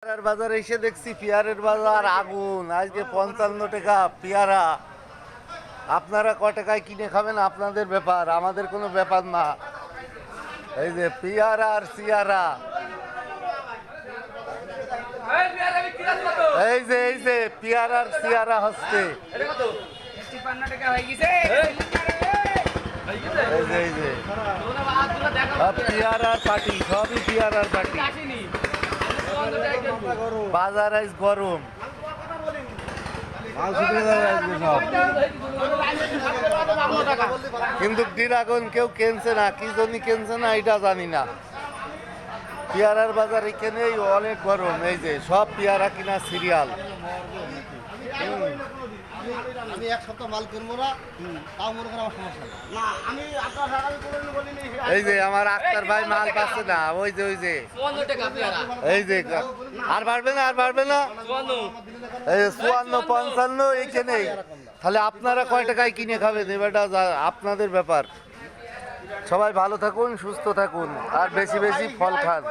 পেয়ারার বাজারে এসে দেখছি পেয়ারের বাজার আগুন। আজকে 55 টাকা পেয়ারা। আপনারা ক টাকায় কিনে খাবেন আপনাদের ব্যাপার, আমাদের কোনো ব্যাপার না। এই যে পেয়ারা আর সিয়ারা, এই যে পেয়ারার সিয়ারা হচ্ছে। এই যে পেয়ারার পার্টি, সবই পেয়ারার পার্টি। বাজার আজ গরম, কিন্তু ড্রাগন কেউ কেনছে না, কি জন্য কেনছে না এটা জানি না। পেয়ারার বাজার এখানে অনেক গরম। এই যে সব পেয়ারা কিনা সিরিয়াল। আমি এক সপ্তাহ মাল কিনবো না, তাও মনে করেন আমার সমস্যা না। আমি এই যে আমার আক্তার ভাই মাল পাচ্ছে না। ওই যে এই যে আর বাড়বে না, আর বাড়বে না। এই 54 55 এইখানেই। তাহলে আপনারা কয় টাকায় কিনে খাবেন এবারটা আপনাদের ব্যাপার। সবাই ভালো থাকুন, সুস্থ থাকুন, আর বেশি বেশি ফল খান।